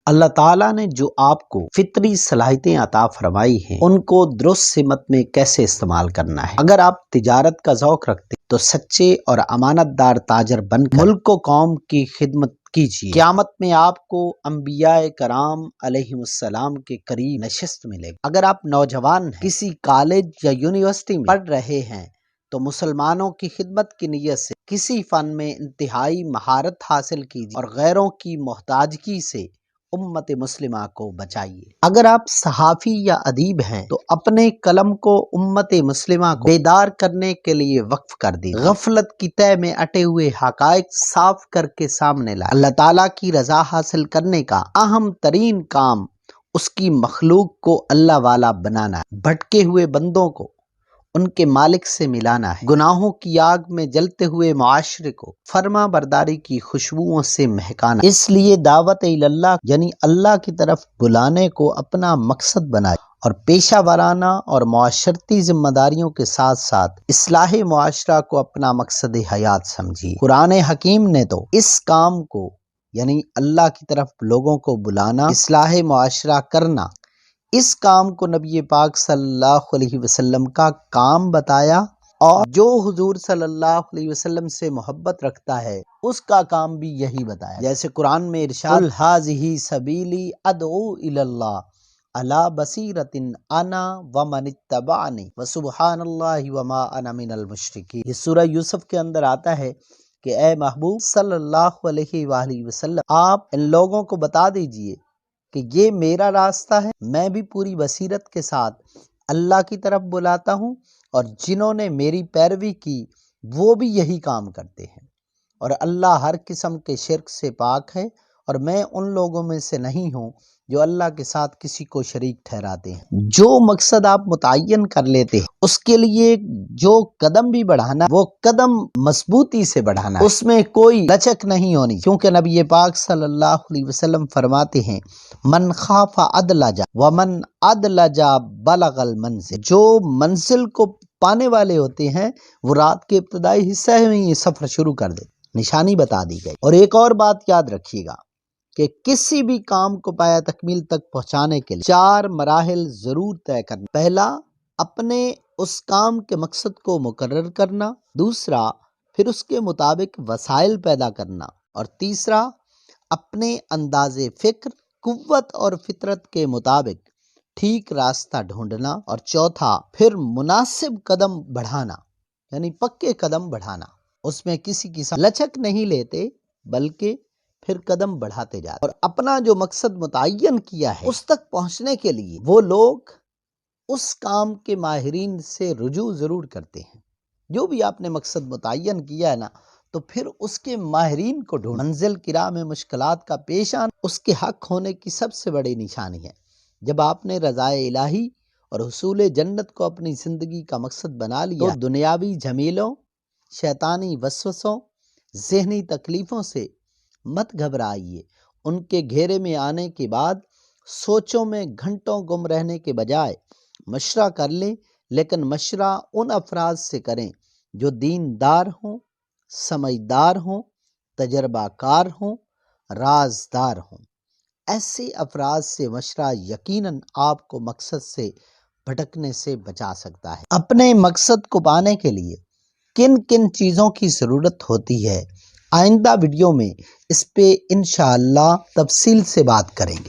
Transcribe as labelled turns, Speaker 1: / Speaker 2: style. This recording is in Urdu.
Speaker 1: اللہ تعالیٰ نے جو آپ کو فطری صلاحیتیں عطا فرمائی ہیں ان کو درست سمت میں کیسے استعمال کرنا ہے۔ اگر آپ تجارت کا ذوق رکھتے تو سچے اور امانت دار تاجر بن کر ملک و قوم کی خدمت کیجیے۔ قیامت میں آپ کو انبیاء کرام علیہم السلام کے قریب نشست ملے گی۔ اگر آپ نوجوان ہیں، کسی کالج یا یونیورسٹی میں پڑھ رہے ہیں تو مسلمانوں کی خدمت کی نیت سے کسی فن میں انتہائی مہارت حاصل کیجیے اور غیروں کی محتاجگی سے امت مسلمہ کو بچائیے۔ اگر آپ صحافی یا ادیب ہیں تو اپنے قلم کو امت مسلمہ کو بیدار کرنے کے لیے وقف کر دیجیے۔ غفلت کی تہ میں اٹے ہوئے حقائق صاف کر کے سامنے لائیں۔ اللہ تعالیٰ کی رضا حاصل کرنے کا اہم ترین کام اس کی مخلوق کو اللہ والا بنانا ہے، بھٹکے ہوئے بندوں کو ان کے مالک سے ملانا ہے، گناہوں کی آگ میں جلتے ہوئے معاشرے کو فرما برداری کی خوشبوؤں سے مہکانا ہے۔ اس لیے دعوت اللہ یعنی اللہ کی طرف بلانے کو اپنا مقصد بنائے اور پیشہ ورانہ اور معاشرتی ذمہ داریوں کے ساتھ ساتھ اصلاح معاشرہ کو اپنا مقصد حیات سمجھیے۔ قرآن حکیم نے تو اس کام کو یعنی اللہ کی طرف لوگوں کو بلانا، اصلاح معاشرہ کرنا، اس کام کو نبی پاک صلی اللہ علیہ وسلم کا کام بتایا، اور جو حضور صلی اللہ علیہ وسلم سے محبت رکھتا ہے اس کا کام بھی یہی بتایا۔ جیسے قرآن میں ارشاد قل ھذہ سبیلی ادعو الی اللہ علی بصیرۃ انا ومن اتبعنی وسبحان اللہ وما انا من المشرکین۔ یہ سورہ یوسف کے اندر آتا ہے کہ اے محبوب صلی اللہ علیہ وآلہ وسلم آپ ان لوگوں کو بتا دیجئے کہ یہ میرا راستہ ہے، میں بھی پوری بصیرت کے ساتھ اللہ کی طرف بلاتا ہوں، اور جنہوں نے میری پیروی کی وہ بھی یہی کام کرتے ہیں، اور اللہ ہر قسم کے شرک سے پاک ہے، اور میں ان لوگوں میں سے نہیں ہوں جو اللہ کے ساتھ کسی کو شریک ٹھہراتے ہیں۔ جو مقصد آپ متعین کر لیتے ہیں اس کے لیے جو قدم بھی بڑھانا وہ قدم مضبوطی سے بڑھانا ہے، اس میں کوئی لچک نہیں ہونی، کیونکہ نبی پاک صلی اللہ علیہ وسلم فرماتے ہیں من خاف ادلج ومن ادلج بلغ المنزل۔ جو منزل کو پانے والے ہوتے ہیں وہ رات کے ابتدائی حصے میں یہ سفر شروع کر دے، نشانی بتا دی گئی۔ اور ایک اور بات یاد رکھیے گا کہ کسی بھی کام کو پایا تکمیل تک پہنچانے کے لیے 4 مراحل ضرور طے کرنا۔ پہلا، اپنے اس کام کے مقصد کو مقرر کرنا، دوسرا پھر اس کے مطابق وسائل پیدا کرنا، اور تیسرا اپنے انداز فکر، قوت اور فطرت کے مطابق ٹھیک راستہ ڈھونڈنا، اور چوتھا پھر مناسب قدم بڑھانا یعنی پکے قدم بڑھانا۔ اس میں کسی قسم لچک نہیں لیتے بلکہ پھر قدم بڑھاتے جاتے، اور اپنا جو مقصد متعین کیا ہے اس تک پہنچنے کے لیے وہ لوگ اس کام کے ماہرین سے رجوع ضرور کرتے ہیں۔ جو بھی آپ نے مقصد متعین کیا ہے نا تو پھر اس کے ماہرین کو ڈھونڈ۔ منزل کی راہ میں مشکلات کا پیش آنا اس کے حق ہونے کی سب سے بڑی نشانی ہے۔ جب آپ نے رضائے الہی اور حصول جنت کو اپنی زندگی کا مقصد بنا لیا تو دنیاوی جھمیلوں، شیطانی وسوسوں، ذہنی تکلیفوں سے مت گھبرائیے۔ ان کے گھیرے میں آنے کے بعد سوچوں میں گھنٹوں گم رہنے کے بجائے مشورہ کر لیں، لیکن مشورہ ان افراد سے کریں جو دیندار ہوں، سمجھدار ہوں، تجربہ کار ہوں، رازدار ہوں۔ ایسے افراد سے مشورہ یقیناً آپ کو مقصد سے بھٹکنے سے بچا سکتا ہے۔ اپنے مقصد کو پانے کے لیے کن کن چیزوں کی ضرورت ہوتی ہے، آئندہ ویڈیو میں اس پہ انشاءاللہ تفصیل سے بات کریں گے۔